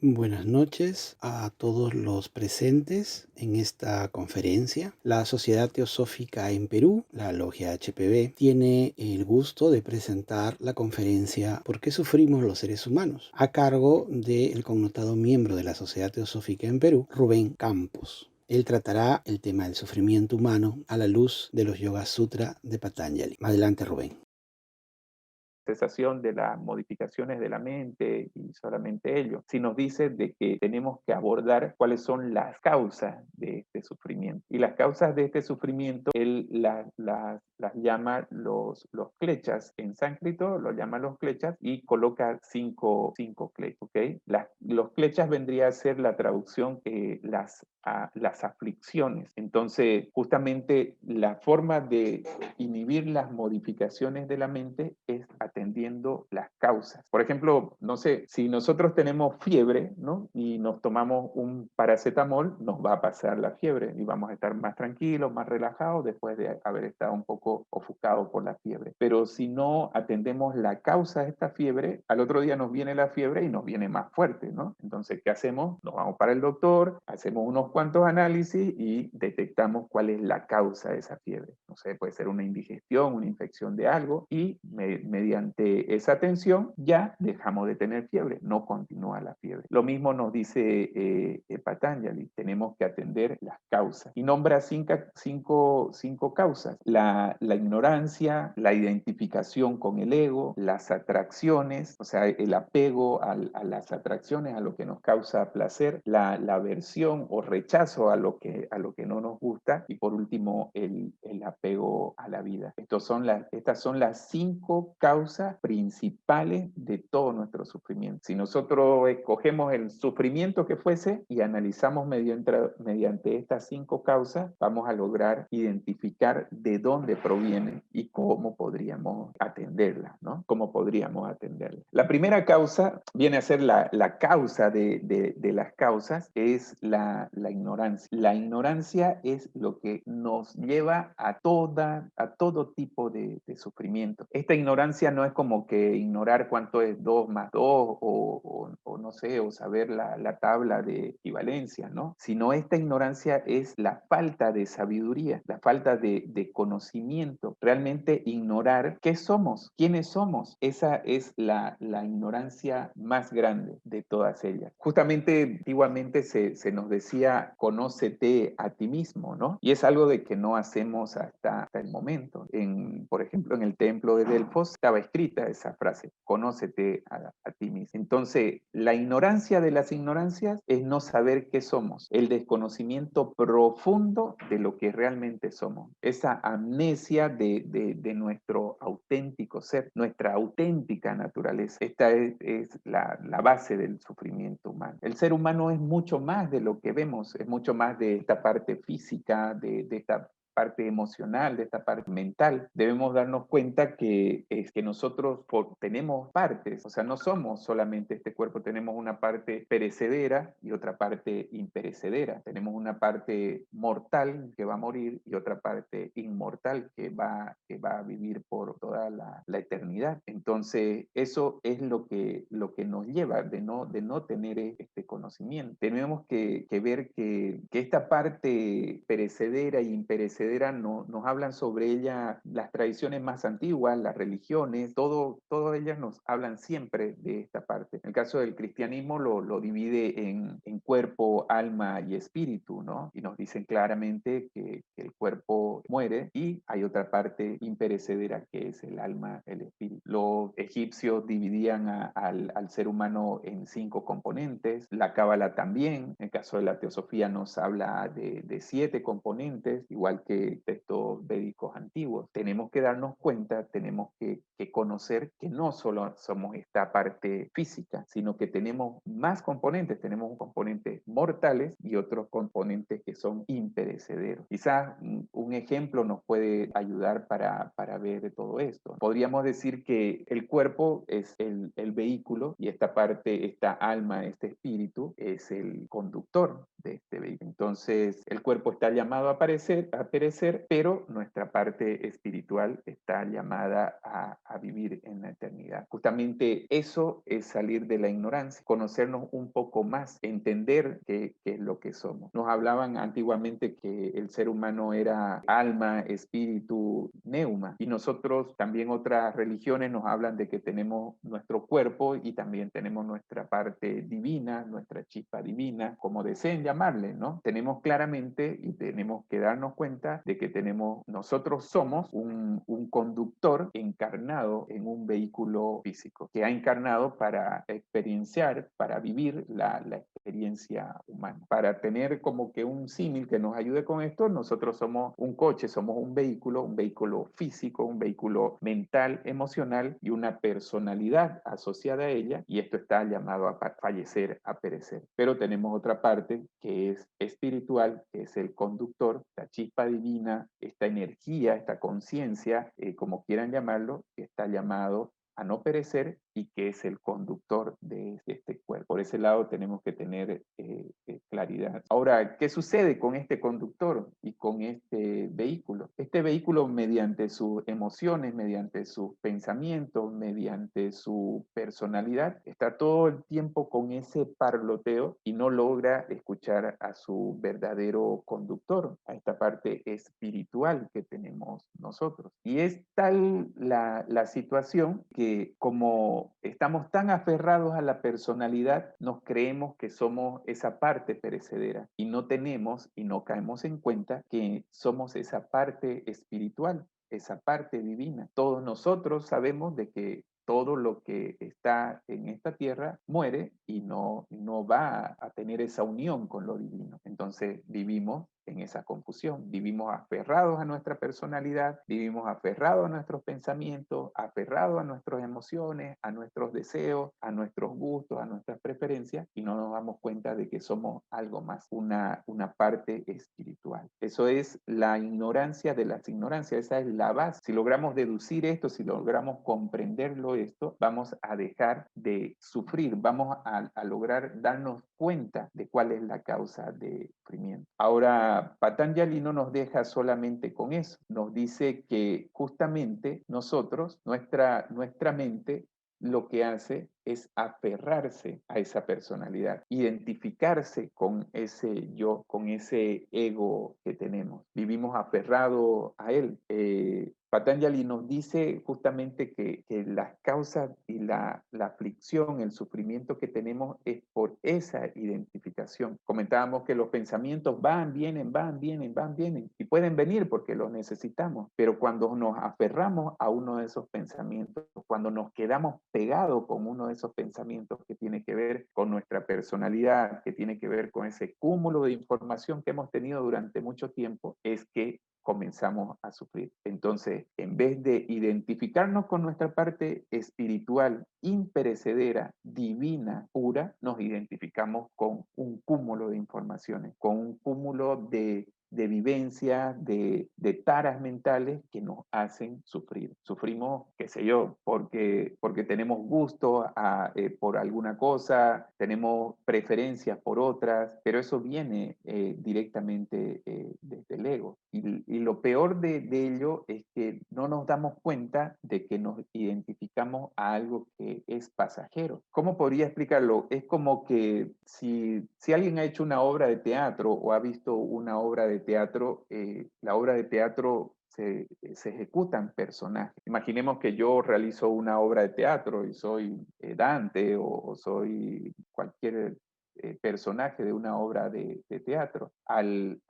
Buenas noches a todos los presentes en esta conferencia. La Sociedad Teosófica en Perú, la Logia HPB, tiene el gusto de presentar la conferencia ¿Por qué sufrimos los seres humanos?, a cargo del connotado miembro de la Sociedad Teosófica en Perú, Rubén Campos. Él tratará el tema del sufrimiento humano a la luz de los Yoga Sutra de Patanjali. Adelante, Rubén. Cesación de las modificaciones de la mente y solamente ello, si nos dice de que tenemos que abordar cuáles son las causas de este sufrimiento. Y las causas de este sufrimiento, él las llama los kleshas, en sánscrito lo llama los kleshas y coloca cinco kleshas, ¿ok? Los kleshas vendría a ser la traducción las aflicciones. Entonces, justamente la forma de inhibir las modificaciones de la mente es atendiendo las causas. Por ejemplo, no sé, si nosotros tenemos fiebre, ¿no? Y nos tomamos un paracetamol, nos va a pasar la fiebre y vamos a estar más tranquilos, más relajados después de haber estado un poco ofuscados por la fiebre. Pero si no atendemos la causa de esta fiebre, al otro día nos viene la fiebre y nos viene más fuerte, ¿no? Entonces, ¿qué hacemos? Nos vamos para el doctor, hacemos unos cuantos análisis y detectamos cuál es la causa de esa fiebre. No sé, puede ser una indigestión, una infección de algo y mediante esa atención ya dejamos de tener fiebre, no continúa la fiebre. Lo mismo nos dice Patanjali, tenemos que atender las causas y nombra cinco causas: la ignorancia, la identificación con el ego, las atracciones, o sea, el apego a las atracciones, a lo que nos causa placer, la aversión o rechazo a lo que no nos gusta y por último el apego a la vida. Estas son las cinco causas principales de todo nuestro sufrimiento. Si nosotros escogemos el sufrimiento que fuese y analizamos mediante estas cinco causas, vamos a lograr identificar de dónde provienen y cómo podríamos atenderlas, ¿no? ¿Cómo podríamos atenderlas? La primera causa viene a ser la causa de las causas, es la ignorancia. La ignorancia es lo que nos lleva a todo tipo de sufrimiento. Esta ignorancia no es como que ignorar cuánto es 2 más 2 o no sé, o saber la tabla de equivalencia, ¿no? Sino esta ignorancia es la falta de sabiduría, la falta de conocimiento. Realmente ignorar qué somos, quiénes somos. Esa es la ignorancia más grande de todas ellas. Justamente antiguamente se nos decía, conócete a ti mismo, ¿no? Y es algo de que no hacemos hasta el momento. Por ejemplo, en el templo de Delfos estaba escrita esa frase, conócete a ti mismo. Entonces, la ignorancia de las ignorancias es no saber qué somos, el desconocimiento profundo de lo que realmente somos, esa amnesia de nuestro auténtico ser, nuestra auténtica naturaleza. Esta es la base del sufrimiento humano. El ser humano es mucho más de lo que vemos, es mucho más de esta parte física, de esta parte emocional, de esta parte mental. Debemos darnos cuenta que es que nosotros tenemos partes, o sea, no somos solamente este cuerpo, tenemos una parte perecedera y otra parte imperecedera. Tenemos una parte mortal que va a morir y otra parte inmortal que va a vivir por toda la eternidad. Entonces, eso es lo que nos lleva de no tener este conocimiento. Tenemos que ver que esta parte perecedera e imperecedera nos hablan sobre ella las tradiciones más antiguas, las religiones, todas ellas nos hablan siempre de esta parte. En el caso del cristianismo lo divide en cuerpo, alma y espíritu, ¿no? Y nos dicen claramente que el cuerpo muere y hay otra parte imperecedera que es el alma, el espíritu. Los egipcios dividían al ser humano en 5 componentes, la cábala también, en el caso de la teosofía nos habla de 7 componentes, igual que textos védicos antiguos. Tenemos que darnos cuenta, tenemos que conocer que no solo somos esta parte física, sino que tenemos más componentes, tenemos componentes mortales y otros componentes que son imperecederos. Quizás un ejemplo nos puede ayudar para ver todo esto. Podríamos decir que el cuerpo es el vehículo y esta parte, esta alma, este espíritu es el conductor de este vehículo. Entonces, el cuerpo está llamado a perecer perecer, pero nuestra parte espiritual está llamada a vivir en la eternidad. Justamente eso es salir de la ignorancia, conocernos un poco más, entender qué es lo que somos. Nos hablaban antiguamente que el ser humano era alma, espíritu, neuma, y nosotros también otras religiones nos hablan de que tenemos nuestro cuerpo y también tenemos nuestra parte divina, nuestra chispa divina, como deseen llamarle, ¿no? Tenemos claramente y tenemos que darnos cuenta de que nosotros somos un conductor encarnado en un vehículo físico, que ha encarnado para experienciar, para vivir la experiencia humana. Para tener como que un símil que nos ayude con esto, nosotros somos un coche, somos un vehículo físico, un vehículo mental, emocional y una personalidad asociada a ella, y esto está llamado a fallecer, a perecer. Pero tenemos otra parte que es espiritual, que es el conductor, la chispa divina, esta energía, esta conciencia, como quieran llamarlo, que está llamado a no perecer y que es el conductor de este cuerpo. Por ese lado tenemos que tener claridad. Ahora, ¿qué sucede con este conductor y con este vehículo? Este vehículo, mediante sus emociones, mediante sus pensamientos, mediante su personalidad, está todo el tiempo con ese parloteo y no logra escuchar a su verdadero conductor, a esta parte espiritual que tenemos nosotros. Y es tal la situación que, como estamos tan aferrados a la personalidad, nos creemos que somos esa parte perecedera y no tenemos y no caemos en cuenta que somos esa parte espiritual, esa parte divina. Todos nosotros sabemos de que todo lo que está en esta tierra muere y no va a tener esa unión con lo divino. Entonces vivimos en esa confusión, vivimos aferrados a nuestra personalidad, vivimos aferrados a nuestros pensamientos, aferrados a nuestras emociones, a nuestros deseos, a nuestros gustos, a nuestras preferencias, y no nos damos cuenta de que somos algo más, una parte espiritual. Eso es la ignorancia de las ignorancias, esa es la base. Si logramos deducir esto, si logramos comprenderlo esto, vamos a dejar de sufrir, vamos a lograr darnos cuenta de cuál es la causa de sufrimiento. Ahora, Patanjali no nos deja solamente con eso, nos dice que justamente nosotros, nuestra mente, lo que hace es aferrarse a esa personalidad, identificarse con ese yo, con ese ego que tenemos. Vivimos aferrados a él. Patanjali nos dice justamente que las causas y la aflicción, el sufrimiento que tenemos es por esa identificación. Comentábamos que los pensamientos van, vienen, van, vienen, van, vienen, y pueden venir porque los necesitamos, pero cuando nos aferramos a uno de esos pensamientos, cuando nos quedamos pegados con uno de esos pensamientos que tiene que ver con nuestra personalidad, que tiene que ver con ese cúmulo de información que hemos tenido durante mucho tiempo, es que comenzamos a sufrir. Entonces, en vez de identificarnos con nuestra parte espiritual, imperecedera, divina, pura, nos identificamos con un cúmulo de informaciones, con un cúmulo de vivencias, de taras mentales que nos hacen sufrir. Sufrimos, qué sé yo, porque tenemos gusto por alguna cosa, tenemos preferencias por otras, pero eso viene directamente desde el ego. Y lo peor de ello es que no nos damos cuenta de que nos identificamos a algo que es pasajero. ¿Cómo podría explicarlo? Es como que si alguien ha hecho una obra de teatro o ha visto una obra de teatro, la obra de teatro se ejecutan personajes. Imaginemos que yo realizo una obra de teatro y soy Dante o soy cualquier personaje de una obra de teatro. Al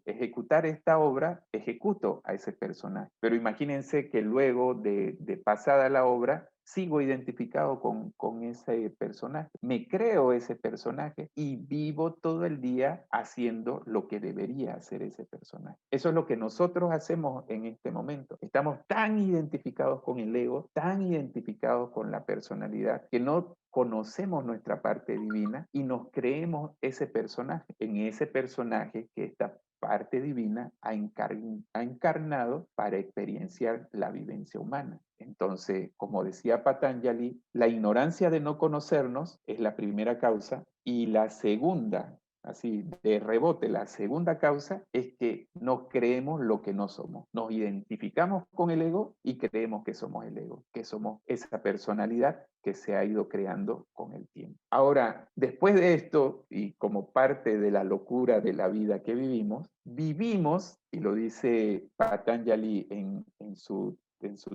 ejecutar esta obra, ejecuto a ese personaje. Pero imagínense que luego de pasada la obra, sigo identificado con ese personaje. Me creo ese personaje y vivo todo el día haciendo lo que debería hacer ese personaje. Eso es lo que nosotros hacemos en este momento. Estamos tan identificados con el ego, tan identificados con la personalidad, que no conocemos nuestra parte divina y nos creemos ese personaje. En ese personaje que esta parte divina ha encarnado para experienciar la vivencia humana. Entonces, como decía Patanjali, la ignorancia de no conocernos es la primera causa, y la segunda así de rebote, la segunda causa es que nos creemos lo que no somos. Nos identificamos con el ego y creemos que somos el ego, que somos esa personalidad que se ha ido creando con el tiempo. Ahora, después de esto, y como parte de la locura de la vida que vivimos, y lo dice Patanjali en su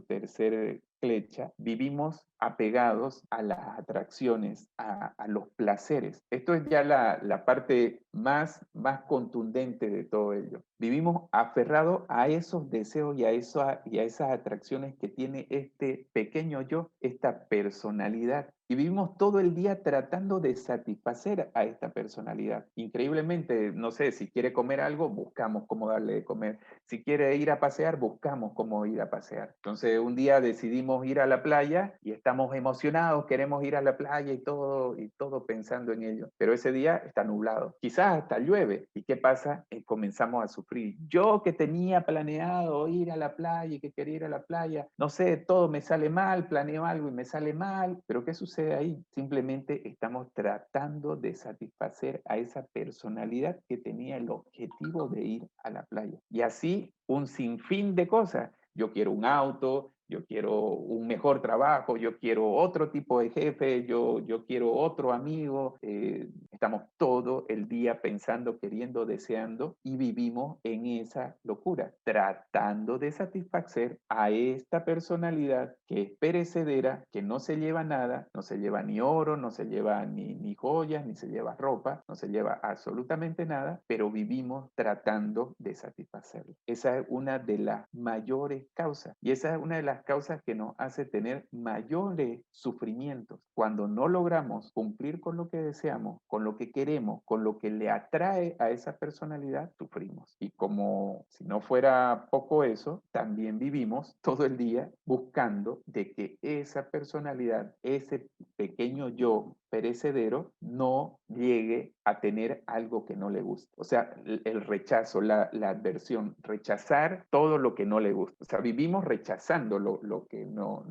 tercer flecha, vivimos apegados a las atracciones, a los placeres. Esto es ya la parte más contundente de todo ello. Vivimos aferrados a esos deseos y a esas atracciones que tiene este pequeño yo, esta personalidad. Y vivimos todo el día tratando de satisfacer a esta personalidad. Increíblemente, no sé, si quiere comer algo, buscamos cómo darle de comer. Si quiere ir a pasear, buscamos cómo ir a pasear. Entonces, un día decidimos ir a la playa y estamos emocionados, queremos ir a la playa y todo pensando en ello. Pero ese día está nublado. Quizás hasta llueve. ¿Y qué pasa? Comenzamos a sufrir. Yo que tenía planeado ir a la playa y que quería ir a la playa, no sé, todo me sale mal, planeo algo y me sale mal. Pero ¿qué sucede ahí? Simplemente estamos tratando de satisfacer a esa personalidad que tenía el objetivo de ir a la playa. Y así un sinfín de cosas. Yo quiero un auto, yo quiero un mejor trabajo, yo quiero otro tipo de jefe, yo quiero otro amigo. Estamos todo el día pensando, queriendo, deseando y vivimos en esa locura, tratando de satisfacer a esta personalidad que es perecedera, que no se lleva nada, no se lleva ni oro, no se lleva ni joyas, ni se lleva ropa, no se lleva absolutamente nada, pero vivimos tratando de satisfacerlo. Esa es una de las mayores causas y esa es una de las causas que nos hace tener mayores sufrimientos. Cuando no logramos cumplir con lo que deseamos, con lo que queremos, con lo que le atrae a esa personalidad, sufrimos. Y como si no fuera poco eso, también vivimos todo el día buscando de que esa personalidad, ese pequeño yo perecedero, no llegue a tener algo que no le gusta. O sea, el rechazo, la adversión, rechazar todo lo que no le gusta. O sea, vivimos rechazando lo que no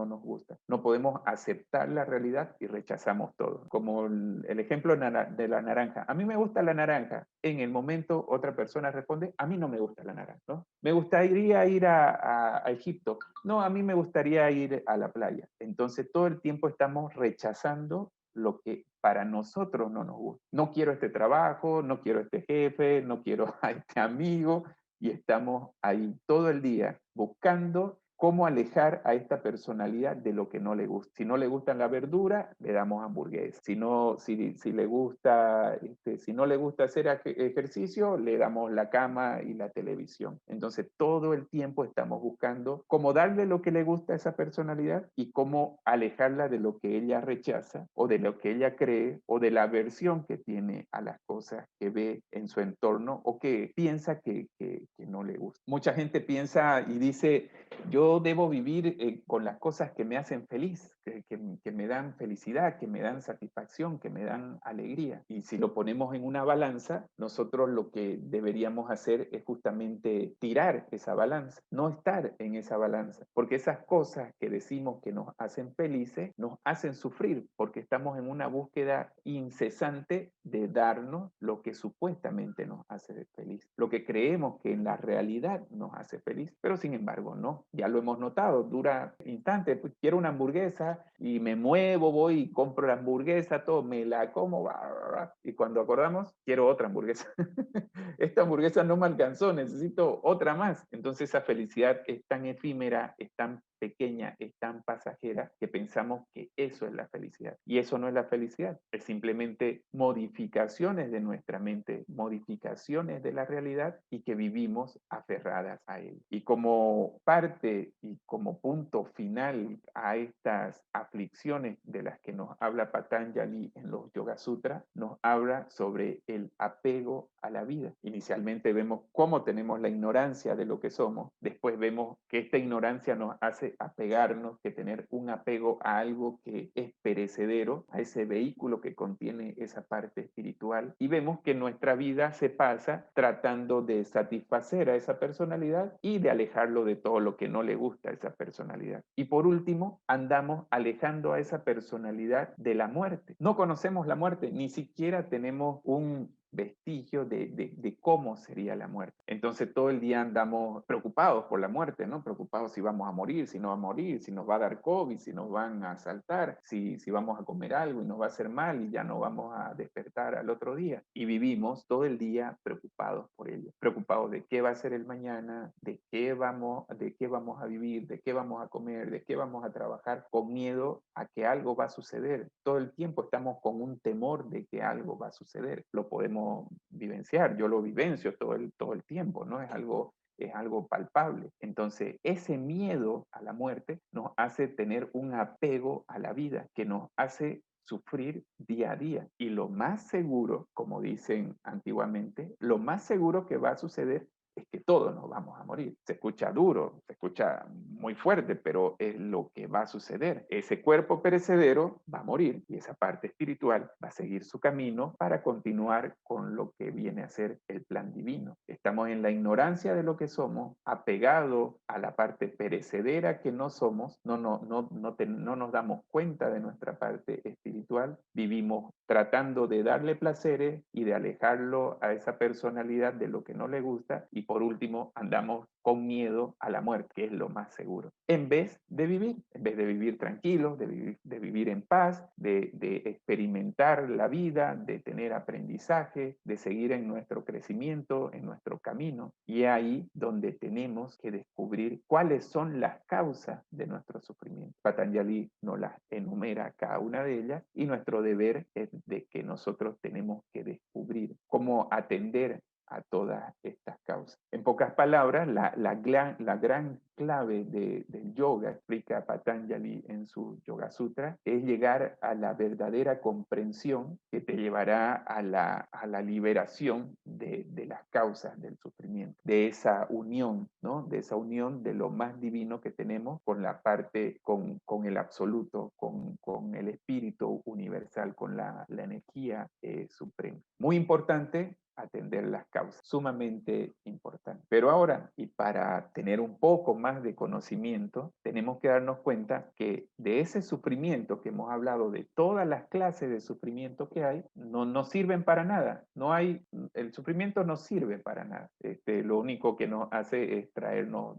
nos gusta. No podemos aceptar la realidad y rechazamos todo. Como el ejemplo de la naranja. A mí me gusta la naranja. En el momento otra persona responde, a mí no me gusta la naranja, ¿no? Me gustaría ir a Egipto. No, a mí me gustaría ir a la playa. Entonces todo el tiempo estamos rechazando lo que para nosotros no nos gusta. No quiero este trabajo, no quiero este jefe, no quiero a este amigo, y estamos ahí todo el día buscando cómo alejar a esta personalidad de lo que no le gusta. Si no le gustan la verdura, le damos hamburguesa. Si le gusta, si no le gusta hacer ejercicio, le damos la cama y la televisión. Entonces, todo el tiempo estamos buscando cómo darle lo que le gusta a esa personalidad y cómo alejarla de lo que ella rechaza o de lo que ella cree o de la aversión que tiene a las cosas que ve en su entorno o que piensa que no le gusta. Mucha gente piensa y dice, yo debo vivir con las cosas que me hacen feliz, que me dan felicidad, que me dan satisfacción, que me dan alegría. Y si lo ponemos en una balanza, nosotros lo que deberíamos hacer es justamente tirar esa balanza, no estar en esa balanza, porque esas cosas que decimos que nos hacen felices, nos hacen sufrir, porque estamos en una búsqueda incesante de darnos lo que supuestamente nos hace feliz, lo que creemos que en la realidad nos hace feliz, pero sin embargo no. Ya lo hemos notado, dura instantes, pues quiero una hamburguesa y me muevo, voy y compro la hamburguesa, todo, me la como, y cuando acordamos, quiero otra hamburguesa. Esta hamburguesa no me alcanzó, necesito otra más. Entonces esa felicidad es tan efímera, es tan pequeña, es tan pasajera, que pensamos que eso es la felicidad. Y eso no es la felicidad, es simplemente modificaciones de nuestra mente, modificaciones de la realidad y que vivimos aferradas a él. Y como parte y como punto final a estas aflicciones de las que nos habla Patanjali en los Yoga Sutras, nos habla sobre el apego a la vida. Inicialmente vemos cómo tenemos la ignorancia de lo que somos, después vemos que esta ignorancia nos hace apegarnos, que tener un apego a algo que es perecedero, a ese vehículo que contiene esa parte espiritual y vemos que nuestra vida se pasa tratando de satisfacer a esa personalidad y de alejarlo de todo lo que no le gusta a esa personalidad. Y por último, andamos alejando a esa personalidad de la muerte. No conocemos la muerte, ni siquiera tenemos un vestigio de cómo sería la muerte. Entonces todo el día andamos preocupados por la muerte, ¿no? Preocupados si vamos a morir, si no va a morir, si nos va a dar COVID, si nos van a asaltar, si vamos a comer algo y nos va a hacer mal y ya no vamos a despertar al otro día. Y vivimos todo el día preocupados por ello, preocupados de qué va a ser el mañana, de qué vamos a vivir, de qué vamos a comer, de qué vamos a trabajar, con miedo a que algo va a suceder. Todo el tiempo estamos con un temor de que algo va a suceder. Lo podemos vivenciar, yo lo vivencio todo el tiempo, ¿no? Es algo palpable. Entonces, ese miedo a la muerte nos hace tener un apego a la vida, que nos hace sufrir día a día. Y lo más seguro, como dicen antiguamente, lo más seguro que va a suceder es que todos nos vamos a morir. Se escucha duro, se escucha muy fuerte, pero es lo que va a suceder. Ese cuerpo perecedero va a morir y esa parte espiritual va a seguir su camino para continuar con lo que viene a ser el plan divino. Estamos en la ignorancia de lo que somos, apegados a la parte perecedera que no somos, no nos damos cuenta de nuestra parte espiritual, vivimos tratando de darle placeres y de alejarlo a esa personalidad de lo que no le gusta, y por último andamos con miedo a la muerte, que es lo más seguro, en vez de vivir tranquilos, de vivir en paz, de experimentar la vida, de tener aprendizaje, de seguir en nuestro crecimiento, en nuestro camino. Y es ahí donde tenemos que descubrir cuáles son las causas de nuestro sufrimiento. Patanjali nos las enumera cada una de ellas y nuestro deber es de que nosotros tenemos que descubrir cómo atender a todas estas causas. En pocas palabras, la gran clave del yoga, explica Patanjali en su Yoga Sutra, es llegar a la verdadera comprensión que te llevará a la liberación de las causas del sufrimiento, de esa unión, ¿no? De esa unión de lo más divino que tenemos con la parte, con el absoluto, con el espíritu universal, con la energía suprema. Muy importante atender las causas, sumamente importante. Pero ahora, y para tener un poco más de conocimiento, tenemos que darnos cuenta que de ese sufrimiento que hemos hablado, de todas las clases de sufrimiento que hay, no sirven para nada. El sufrimiento no sirve para nada. Lo único que nos hace es traernos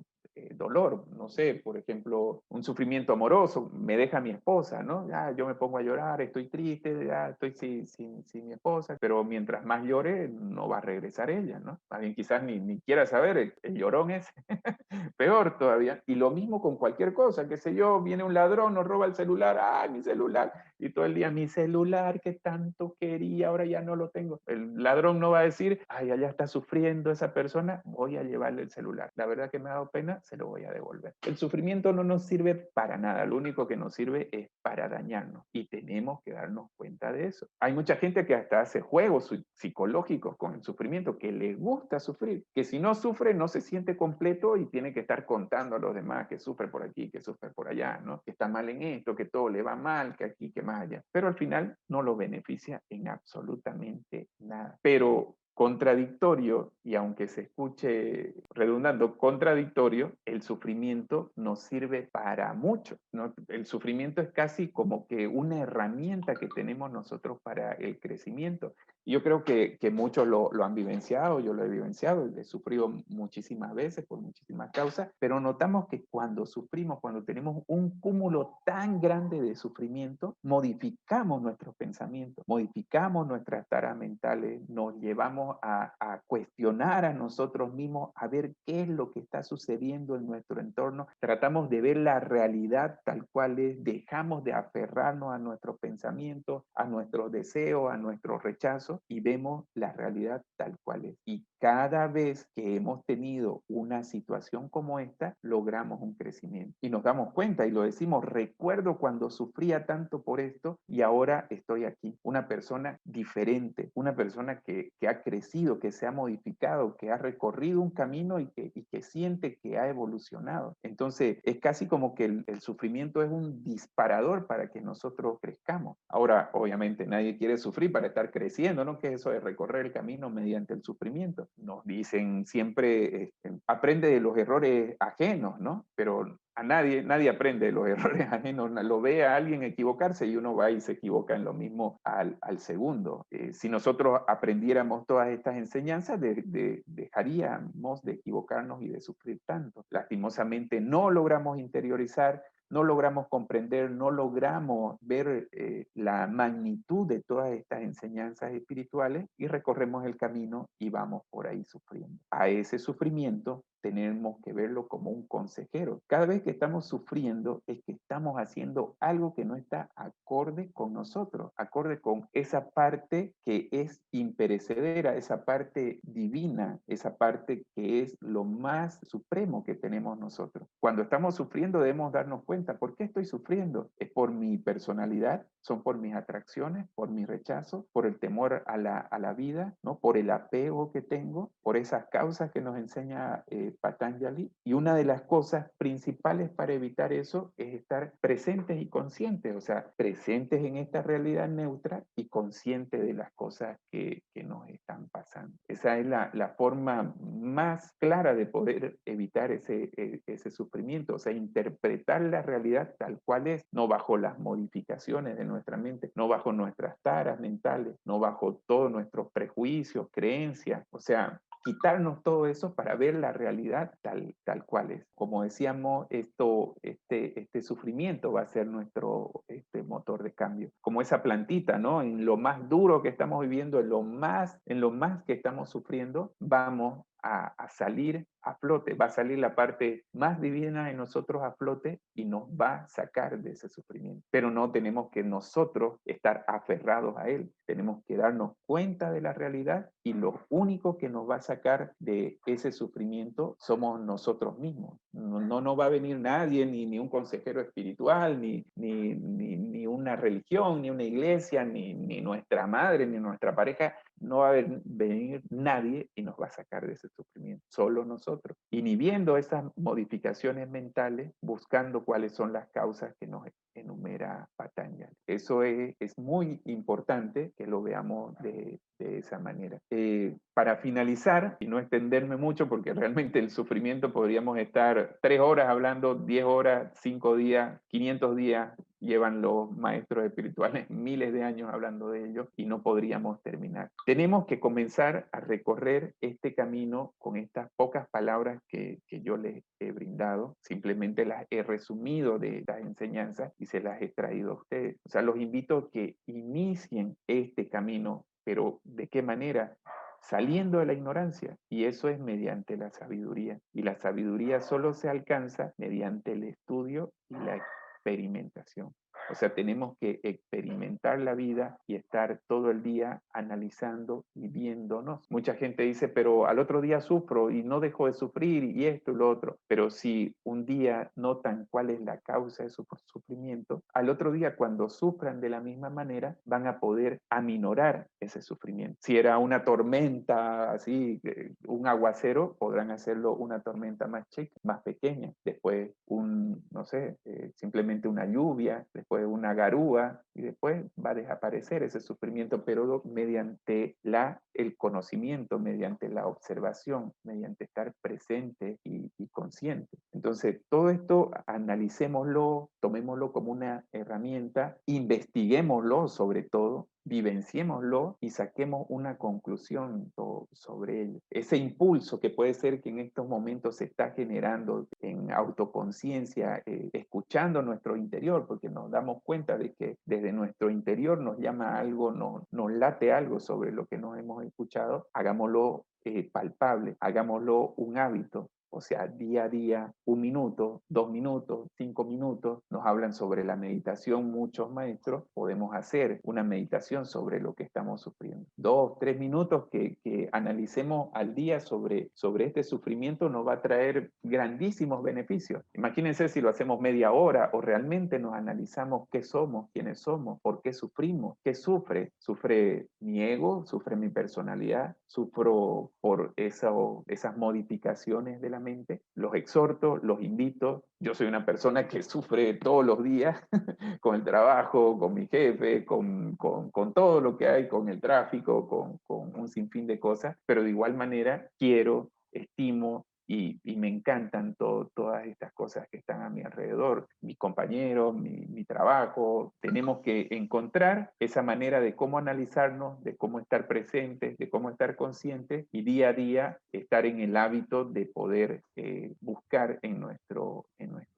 dolor, no sé, por ejemplo, un sufrimiento amoroso, me deja mi esposa, ¿no? Ya, yo me pongo a llorar, estoy triste, ya estoy sin mi esposa, pero mientras más llore, no va a regresar ella, ¿no? Más bien quizás ni quiera saber, el llorón es peor todavía. Y lo mismo con cualquier cosa, qué sé yo, viene un ladrón, nos roba el celular, ¡ay, mi celular! Y todo el día, mi celular que tanto quería, ahora ya no lo tengo. El ladrón no va a decir, ay, allá está sufriendo esa persona, voy a llevarle el celular. La verdad que me ha dado pena, se lo voy a devolver. El sufrimiento no nos sirve para nada, lo único que nos sirve es para dañarnos y tenemos que darnos cuenta de eso. Hay mucha gente que hasta hace juegos psicológicos con el sufrimiento, que le gusta sufrir, que si no sufre no se siente completo y tiene que estar contando a los demás que sufre por aquí, que sufre por allá, ¿no? Que está mal en esto, que todo le va mal, que aquí, que más allá. Pero al final no lo beneficia en absolutamente nada. Pero contradictorio, y aunque se escuche redundando, contradictorio, el sufrimiento nos sirve para mucho, ¿no? El sufrimiento es casi como que una herramienta que tenemos nosotros para el crecimiento. Yo creo que muchos lo han vivenciado, yo lo he vivenciado, he sufrido muchísimas veces por muchísimas causas, pero notamos que cuando sufrimos, cuando tenemos un cúmulo tan grande de sufrimiento, modificamos nuestros pensamientos, modificamos nuestras taras mentales, nos llevamos a cuestionar a nosotros mismos, a ver qué es lo que está sucediendo en nuestro entorno, tratamos de ver la realidad tal cual es, dejamos de aferrarnos a nuestros pensamientos, a nuestros deseos, a nuestros rechazos y vemos la realidad tal cual es. Y cada vez que hemos tenido una situación como esta, logramos un crecimiento. Y nos damos cuenta y lo decimos, recuerdo cuando sufría tanto por esto y ahora estoy aquí. Una persona diferente, una persona que ha crecido, que se ha modificado, que ha recorrido un camino y que siente que ha evolucionado. Entonces, es casi como que el sufrimiento es un disparador para que nosotros crezcamos. Ahora, obviamente, nadie quiere sufrir para estar creciendo, sufriendo, ¿no? ¿Qué es eso de recorrer el camino mediante el sufrimiento? Nos dicen siempre, aprende de los errores ajenos, ¿no? Pero nadie aprende de los errores ajenos, lo ve a alguien equivocarse y uno va y se equivoca en lo mismo al segundo. Si nosotros aprendiéramos todas estas enseñanzas, dejaríamos de equivocarnos y de sufrir tanto. Lastimosamente no logramos interiorizar, no logramos comprender, no logramos ver la magnitud de todas estas enseñanzas espirituales y recorremos el camino y vamos por ahí sufriendo. A ese sufrimiento tenemos que verlo como un consejero. Cada vez que estamos sufriendo es que estamos haciendo algo que no está acorde con nosotros, acorde con esa parte que es imperecedera, esa parte divina, esa parte que es lo más supremo que tenemos nosotros. Cuando estamos sufriendo debemos darnos cuenta, ¿por qué estoy sufriendo? ¿Es por mi personalidad? ¿Son por mis atracciones? ¿Por mi rechazo? ¿Por el temor a la vida? ¿No? ¿Por el apego que tengo? ¿Por esas causas que nos enseña Patanjali? Y una de las cosas principales para evitar eso es estar presentes y conscientes, o sea, presentes en esta realidad neutra y conscientes de las cosas que nos están pasando. Esa es la forma más clara de poder evitar ese sufrimiento, o sea, interpretar la realidad tal cual es, no bajo las modificaciones de nuestra mente, no bajo nuestras taras mentales, no bajo todos nuestros prejuicios, creencias, o sea, quitarnos todo eso para ver la realidad tal cual es. Como decíamos, este sufrimiento va a ser nuestro motor de cambio. Como esa plantita, ¿no? En lo más duro que estamos viviendo, en lo más que estamos sufriendo, vamos a salir a flote, va a salir la parte más divina de nosotros a flote y nos va a sacar de ese sufrimiento. Pero no tenemos que nosotros estar aferrados a él, tenemos que darnos cuenta de la realidad y lo único que nos va a sacar de ese sufrimiento somos nosotros mismos. No va a venir nadie, ni un consejero espiritual, ni una religión, ni una iglesia, ni nuestra madre, ni nuestra pareja. No va a venir nadie y nos va a sacar de ese sufrimiento, solo nosotros. Inhibiendo esas modificaciones mentales, buscando cuáles son las causas que nos enumera Patanjali. Eso es muy importante que lo veamos de esa manera. Para finalizar, y no extenderme mucho, porque realmente el sufrimiento podríamos estar 3 horas hablando, 10 horas, 5 días, 500 días, llevan los maestros espirituales miles de años hablando de ello y no podríamos terminar. Tenemos que comenzar a recorrer este camino con estas pocas palabras que yo les he brindado. Simplemente las he resumido de estas enseñanzas y se las he traído a ustedes. O sea, los invito a que inicien este camino, pero ¿de qué manera? Saliendo de la ignorancia, y eso es mediante la sabiduría. Y la sabiduría solo se alcanza mediante el estudio y la experimentación. O sea, tenemos que experimentar la vida y estar todo el día analizando y viéndonos. Mucha gente dice, pero al otro día sufro y no dejo de sufrir y esto y lo otro. Pero si un día notan cuál es la causa de su sufrimiento, al otro día cuando sufran de la misma manera van a poder aminorar ese sufrimiento. Si era una tormenta así, un aguacero, podrán hacerlo una tormenta más chica, más pequeña. Después no sé, simplemente una lluvia, después una garúa y después va a desaparecer ese sufrimiento, pero mediante el conocimiento, mediante la observación, mediante estar presente y consciente. Entonces, todo esto analicémoslo, tomémoslo como una herramienta, investiguémoslo sobre todo, vivenciémoslo y saquemos una conclusión sobre ello. Ese impulso que puede ser que en estos momentos se está generando en autoconciencia, escuchando nuestro interior, porque nos damos cuenta de que desde nuestro interior nos llama algo, nos late algo sobre lo que nos hemos escuchado, hagámoslo palpable, hagámoslo un hábito. O sea, día a día, 1 minuto, 2 minutos, 5 minutos, nos hablan sobre la meditación muchos maestros, podemos hacer una meditación sobre lo que estamos sufriendo. 2, 3 minutos que analicemos al día sobre este sufrimiento nos va a traer grandísimos beneficios. Imagínense si lo hacemos media hora o realmente nos analizamos qué somos, quiénes somos, por qué sufrimos, qué sufre. ¿Sufre mi ego? ¿Sufre mi personalidad? ¿Sufro por esas modificaciones de la verdaderamente. Los exhorto, los invito. Yo soy una persona que sufre todos los días con el trabajo, con mi jefe, con todo lo que hay, con el tráfico, con un sinfín de cosas, pero de igual manera quiero, estimo y me encantan todas estas cosas que están a mi alrededor, mis compañeros, mi trabajo. Tenemos que encontrar esa manera de cómo analizarnos, de cómo estar presentes, de cómo estar conscientes y día a día estar en el hábito de poder buscar en nuestro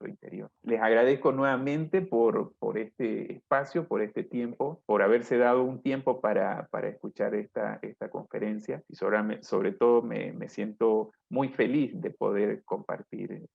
interior. Les agradezco nuevamente por este espacio, por este tiempo, por haberse dado un tiempo para escuchar esta conferencia y sobre todo me siento muy feliz de poder compartir